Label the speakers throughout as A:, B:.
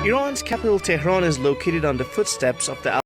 A: Iran's capital Tehran is located on the footsteps of the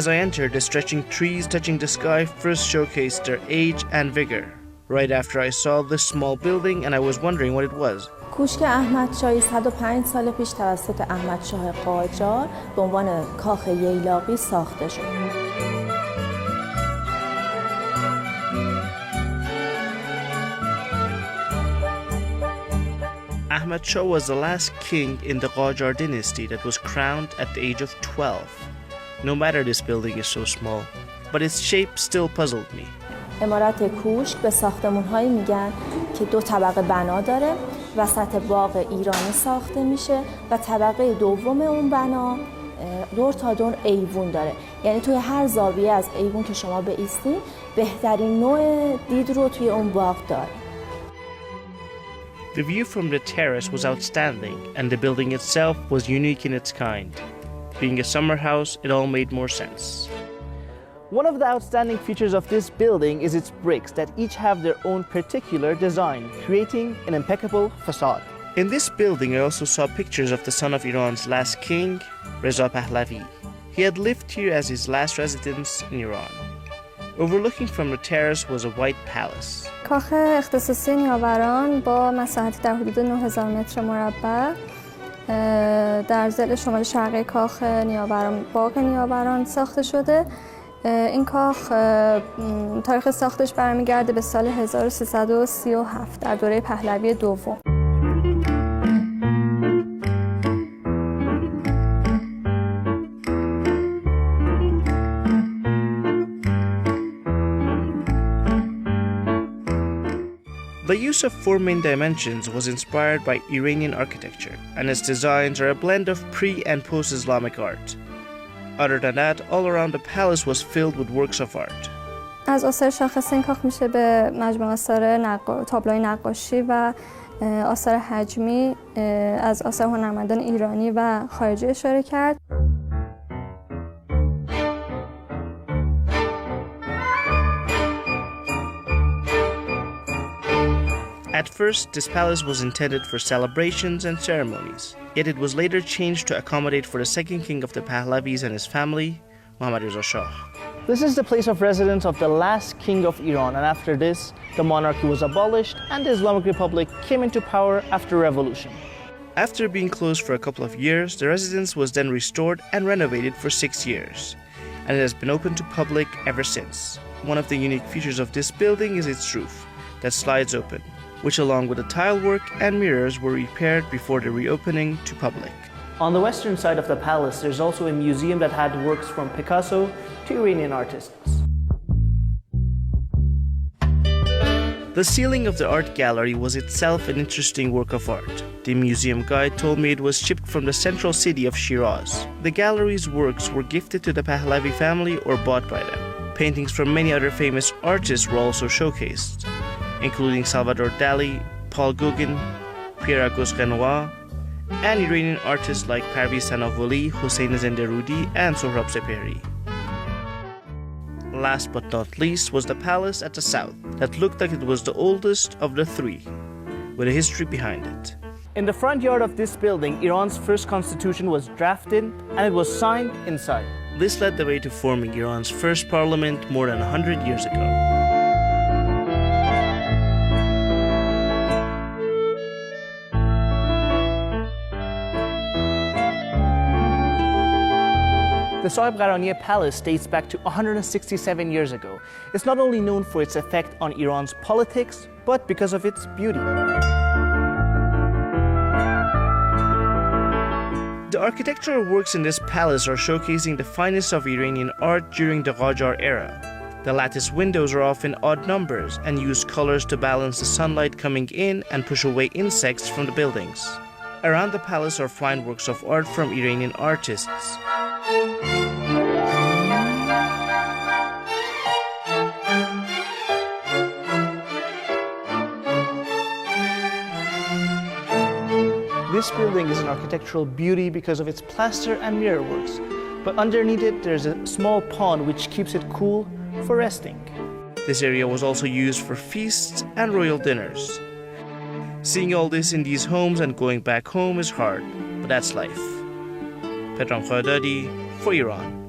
A: As I entered, the stretching trees touching the sky first showcased their age and vigor. Right after I saw this small building and I was wondering what it was.
B: کوشک احمدشاهی 105 سال پیش توسط احمدشاه قاجار به عنوان کاخ ییلاقی ساخته شد.
A: Ahmad Shah was the last king in the Qajar dynasty that was crowned at the age of 12. No matter this building is so small, but its shape still puzzled me.
B: عمارت کوشک به ساختمان‌هایی میگن که دو طبقه بنا داره، وسط باغ ایرانی ساخته میشه و طبقه دوم اون بنا دور تا دور ایوون داره. یعنی توی هر زاویه از ایوون که شما بایستین بهترین نوع دید رو توی اون باغ داره.
A: The view from the terrace was outstanding and the building itself was unique in its kind. Being a summer house, it all made more sense. One of the outstanding features of this building is its bricks that each have their own particular design, creating an impeccable facade. In this building, I also saw pictures of the son of Iran's last king, Reza Pahlavi. He had lived here as his last residence in Iran. Overlooking from the terrace was a white palace.
C: کاخ اختصاصی نیاوران با مساحتی در حدود 9000 متر مربع در ضلع شمال شرقی کاخ نیاوران باغ نیاوران ساخته شده. این کاخ تاریخ ساختش برمیگرده به سال 1337 در دوره پهلوی دوم.
A: The use of four main dimensions was inspired by Iranian architecture, and its designs are a blend of pre- and post-Islamic art. Other than that, all around the palace was filled with works of art.
C: از آثار شاخص این کاخ میشه به مجموعه آثار تابلوهای نقاشی و آثار حجمی از آثار هنرمندان ایرانی و خارجی اشاره کرد.
A: At first, this palace was intended for celebrations and ceremonies, yet it was later changed to accommodate for the second king of the Pahlavis and his family, Muhammad Reza Shah. This is the place of residence of the last king of Iran, and after this, the monarchy was abolished and the Islamic Republic came into power after a revolution. After being closed for a couple of years, the residence was then restored and renovated for 6 years, and it has been open to public ever since. One of the unique features of this building is its roof that slides open, which along with the tilework and mirrors were repaired before the reopening to public. On the western side of the palace, there's also a museum that had works from Picasso to Iranian artists. The ceiling of the art gallery was itself an interesting work of art. The museum guide told me it was shipped from the central city of Shiraz. The gallery's works were gifted to the Pahlavi family or bought by them. Paintings from many other famous artists were also showcased, including Salvador Dali, Paul Gauguin, Pierre-Auguste Renoir, and Iranian artists like Parviz Tanavoli, Hossein Zenderoudi, and Sohrab Sepehri. Last but not least was the palace at the south that looked like it was the oldest of the three, with a history behind it. In the front yard of this building, Iran's first constitution was drafted and it was signed inside. This led the way to forming Iran's first parliament more than 100 years ago. The Sohibgarani Palace dates back to 167 years ago. It's not only known for its effect on Iran's politics, but because of its beauty. The architectural works in this palace are showcasing the finest of Iranian art during the Qajar era. The lattice windows are often odd numbers and use colors to balance the sunlight coming in and push away insects from the buildings. Around the palace are fine works of art from Iranian artists.
D: This building is an architectural beauty because of its plaster and mirror works, but underneath it there's a small pond which keeps it cool for resting.
A: This area was also used for feasts and royal dinners. Seeing all this in these homes and going back home is hard, but that's life. Pedram Khadadi for Iran.